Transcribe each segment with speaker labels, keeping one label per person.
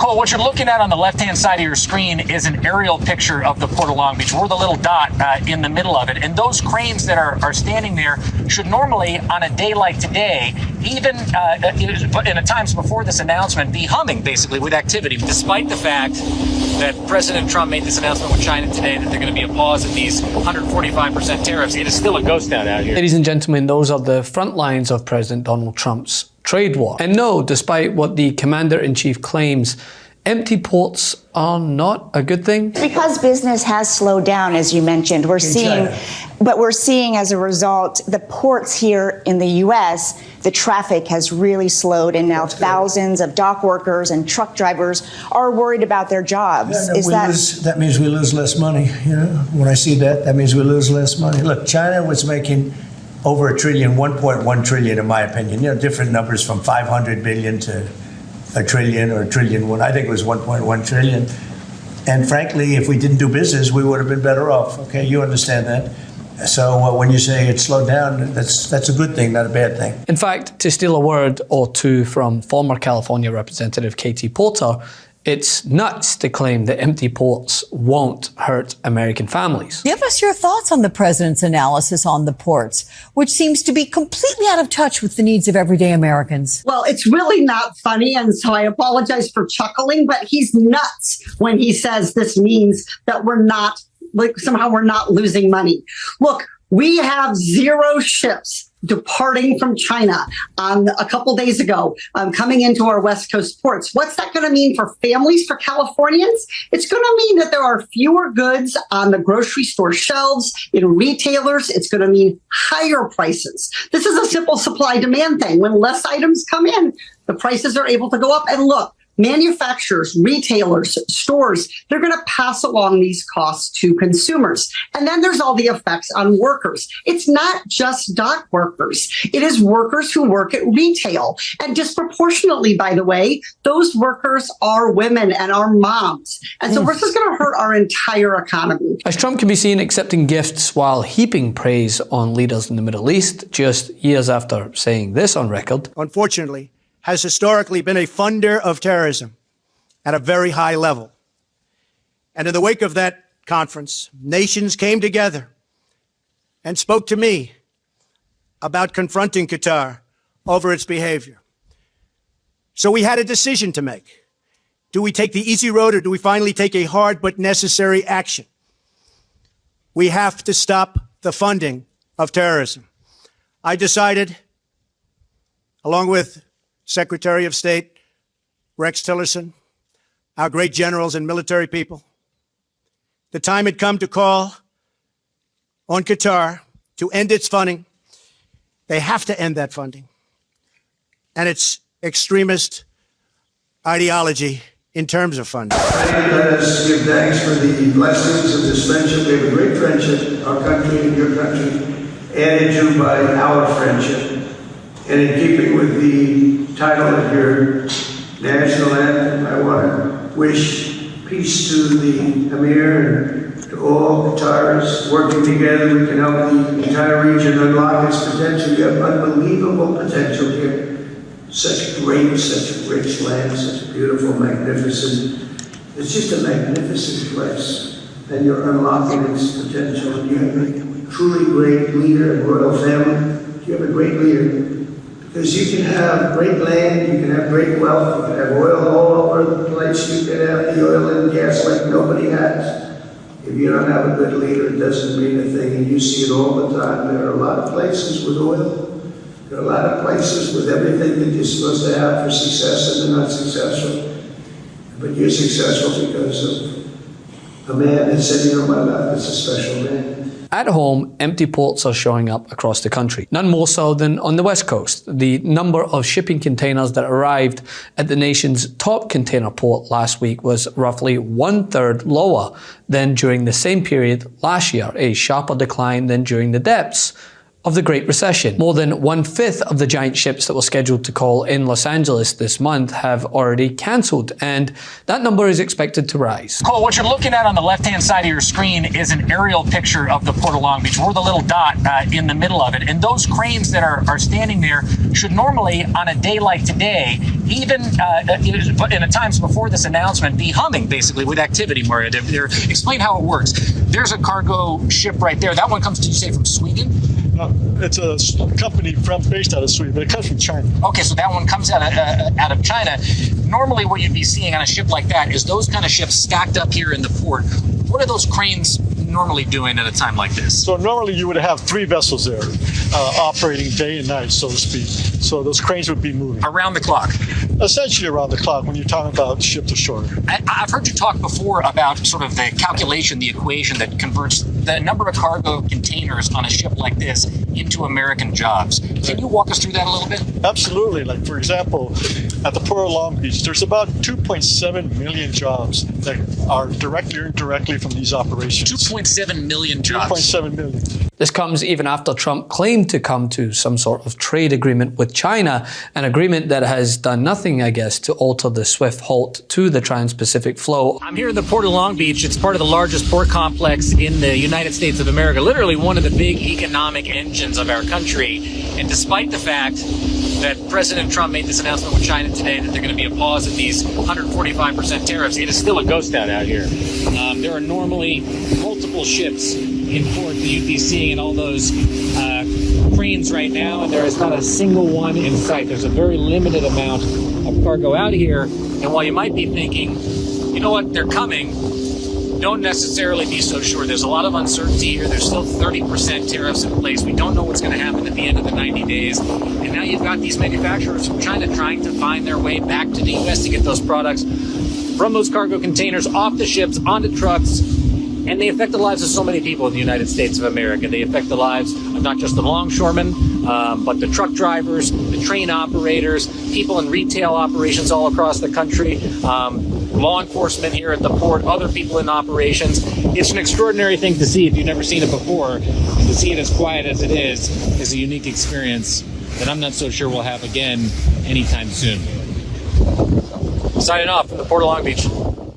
Speaker 1: Nicole, what you're looking at on the left-hand side of your screen is an aerial picture of the Port of Long Beach. We're the little dot in the middle of it. And those cranes that are standing there should normally, on a day like today, even in the times before this announcement, be humming, basically, with activity. Despite the fact that President Trump made this announcement with China today that they're going to be a pause in these 145% tariffs, it is still a ghost town out here.
Speaker 2: Ladies and gentlemen, those are the front lines of President Donald Trump's trade war. And no, despite what the commander-in-chief claims, empty ports are not a good thing.
Speaker 3: Because business has slowed down, as you mentioned, we're seeing as a result, the ports here in the U.S., the traffic has really slowed, and now thousands of dock workers and truck drivers are worried about their jobs.
Speaker 4: That means we lose less money. You know, when I see that, that means we lose less money. Look, China was making over $1 trillion, 1.1 trillion, in my opinion. You know, different numbers from 500 billion to a trillion or $1 trillion. I think it was 1.1 trillion. And frankly, if we didn't do business, we would have been better off. Okay, you understand that. So when you say it slowed down, that's a good thing, not a bad thing.
Speaker 2: In fact, to steal a word or two from former California Representative Katie Porter, it's nuts to claim that empty ports won't hurt American families.
Speaker 5: Give us your thoughts on the president's analysis on the ports, which seems to be completely out of touch with the needs of everyday Americans.
Speaker 6: Well, it's really not funny, and so I apologize for chuckling, but he's nuts when he says this means that somehow we're not losing money. Look, we have 0 ships departing from China a couple days ago, coming into our West Coast ports. What's that going to mean for families, for Californians? It's going to mean that there are fewer goods on the grocery store shelves, in retailers. It's going to mean higher prices. This is a simple supply-demand thing. When less items come in, the prices are able to go up. And look, manufacturers, retailers, stores, they're going to pass along these costs to consumers. And then there's all the effects on workers. It's not just dock workers. It is workers who work at retail. And disproportionately, by the way, those workers are women and are moms. And so this is going to hurt our entire economy.
Speaker 2: As Trump can be seen accepting gifts while heaping praise on leaders in the Middle East, just years after saying this on record.
Speaker 7: Unfortunately, has historically been a funder of terrorism at a very high level. And in the wake of that conference, nations came together and spoke to me about confronting Qatar over its behavior. So we had a decision to make. Do we take the easy road, or do we finally take a hard but necessary action? We have to stop the funding of terrorism. I decided, along with Secretary of State Rex Tillerson, our great generals and military people, the time had come to call on Qatar to end its funding. They have to end that funding and its extremist ideology in terms of funding.
Speaker 8: Let us give thanks for the blessings of this friendship. We have a great friendship, our country and your country, added to by our friendship. And in keeping with the title of your national anthem, I want to wish peace to the Emir and to all Qataris. Working together, we can help the entire region unlock its potential. You have unbelievable potential here. Such a rich land, such a beautiful, magnificent. It's just a magnificent place. And you're unlocking its potential. You have a truly great leader and royal family. You have a great leader. Because you can have great land, you can have great wealth, you can have oil all over the place, you can have the oil and gas like nobody has. If you don't have a good leader, it doesn't mean a thing, and you see it all the time. There are a lot of places with oil. There are a lot of places with everything that you're supposed to have for success, and they're not successful. But you're successful because of a man that's sitting on my lap that's a special man.
Speaker 2: At home, empty ports are showing up across the country, none more so than on the West Coast. The number of shipping containers that arrived at the nation's top container port last week was roughly 1/3 lower than during the same period last year, a sharper decline than during the depths of the Great Recession. More than 1/5 of the giant ships that were scheduled to call in Los Angeles this month have already cancelled, and that number is expected to rise.
Speaker 1: Cole, what you're looking at on the left-hand side of your screen is an aerial picture of the Port of Long Beach. We're the little dot in the middle of it, and those cranes that are standing there should normally, on a day like today, even in the times before this announcement, be humming basically with activity. Mario, explain how it works. There's a cargo ship right there. That one comes, did you say, from Sweden?
Speaker 9: No, it's a company based out of Sweden, but it comes from China.
Speaker 1: Okay, so that one comes out of China. Normally, what you'd be seeing on a ship like that is those kind of ships stacked up here in the port. What are those cranes normally doing at a time like this?
Speaker 9: So normally you would have 3 vessels there, operating day and night, so to speak. So those cranes would be moving
Speaker 1: around the clock.
Speaker 9: Essentially around the clock when you're talking about ship to shore.
Speaker 1: I've heard you talk before about sort of the calculation, the equation that converts the number of cargo containers on a ship like this into American jobs. Can you walk us through that a little bit?
Speaker 9: Absolutely. Like, for example, at the Port of Long Beach, there's about 2.7 million jobs that are directly or indirectly from these operations.
Speaker 1: 2.7 million jobs.
Speaker 9: 2.7 million.
Speaker 2: This comes even after Trump claimed to come to some sort of trade agreement with China, an agreement that has done nothing, I guess, to alter the swift halt to the Trans-Pacific flow.
Speaker 1: I'm here in the Port of Long Beach. It's part of the largest port complex in the United States of America, literally one of the big economic engines of our country. And despite the fact that President Trump made this announcement with China today that they're going to be a pause at these 145% tariffs, it is still a ghost town out here. There are normally multiple ships in port that you'd be seeing in all those cranes right now, and there is not a single one in sight. There's a very limited amount of cargo out here, and while you might be thinking, you know what, they're coming, don't necessarily be so sure. There's a lot of uncertainty here. There's still 30% tariffs in place. We don't know what's going to happen at the end of the 90 days. And now you've got these manufacturers from China trying to find their way back to the U.S. to get those products from those cargo containers off the ships, onto trucks. And they affect the lives of so many people in the United States of America. They affect the lives of not just the longshoremen, but the truck drivers, the train operators, people in retail operations all across the country, law enforcement here at the port, other people in operations. It's an extraordinary thing to see if you've never seen it before. And to see it as quiet as it is a unique experience that I'm not so sure we'll have again anytime soon. Signing off from the Port of Long Beach.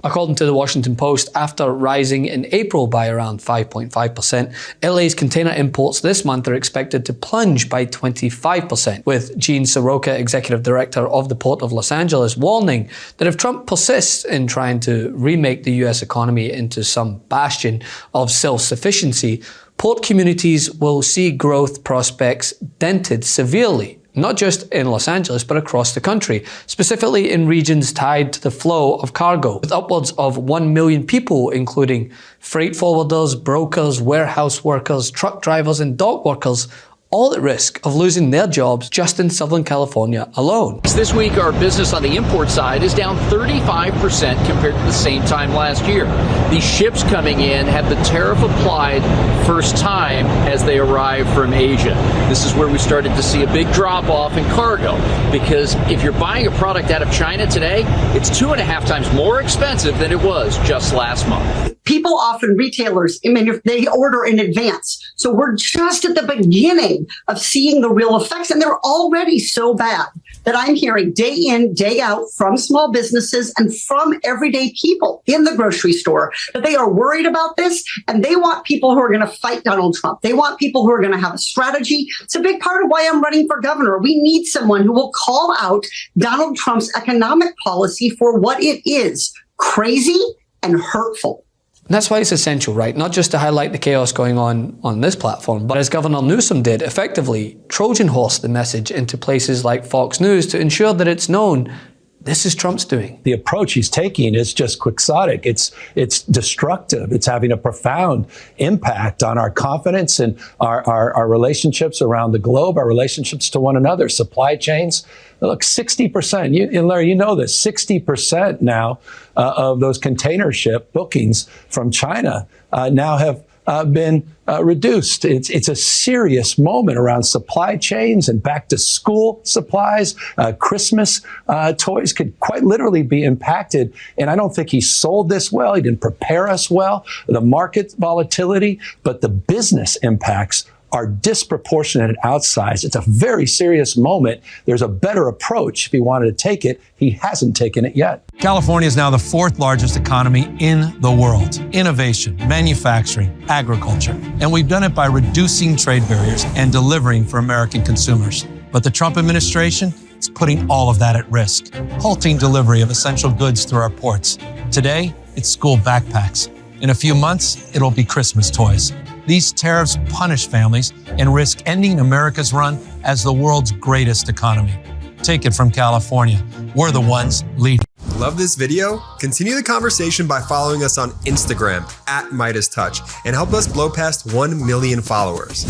Speaker 2: According to the Washington Post, after rising in April by around 5.5%, LA's container imports this month are expected to plunge by 25%, with Gene Soroka, executive director of the Port of Los Angeles, warning that if Trump persists in trying to remake the US economy into some bastion of self-sufficiency, port communities will see growth prospects dented severely. Not just in Los Angeles, but across the country, specifically in regions tied to the flow of cargo, with upwards of 1 million people, including freight forwarders, brokers, warehouse workers, truck drivers, and dock workers, all at risk of losing their jobs just in Southern California alone.
Speaker 10: This week, our business on the import side is down 35% compared to the same time last year. These ships coming in had the tariff applied first time as they arrive from Asia. This is where we started to see a big drop off in cargo, because if you're buying a product out of China today, it's 2.5 times more expensive than it was just last month.
Speaker 6: People often, retailers, I mean, if they order in advance. So we're just at the beginning of seeing the real effects, and they're already so bad that I'm hearing day in, day out from small businesses and from everyday people in the grocery store that they are worried about this, and they want people who are going to fight Donald Trump. They want people who are going to have a strategy. It's a big part of why I'm running for governor. We need someone who will call out Donald Trump's economic policy for what it is: crazy and hurtful.
Speaker 2: And that's why it's essential, right? Not just to highlight the chaos going on this platform, but as Governor Newsom did, effectively Trojan horse the message into places like Fox News to ensure that it's known this is Trump's doing.
Speaker 11: The approach he's taking is just quixotic. It's destructive. It's having a profound impact on our confidence and our relationships around the globe, our relationships to one another, supply chains. Look, 60%, Larry, you know this, 60% now of those container ship bookings from China now have been reduced. It's a serious moment around supply chains and back to school supplies. Christmas toys could quite literally be impacted. And I don't think he sold this well. He didn't prepare us well. The market volatility, but the business impacts are disproportionate and outsized. It's a very serious moment. There's a better approach if he wanted to take it. He hasn't taken it yet.
Speaker 12: California is now the 4th largest economy in the world. Innovation, manufacturing, agriculture. And we've done it by reducing trade barriers and delivering for American consumers. But the Trump administration is putting all of that at risk, halting delivery of essential goods through our ports. Today, it's school backpacks. In a few months, it'll be Christmas toys. These tariffs punish families and risk ending America's run as the world's greatest economy. Take it from California. We're the ones leading.
Speaker 13: Love this video? Continue the conversation by following us on Instagram @MeidasTouch and help us blow past 1 million followers.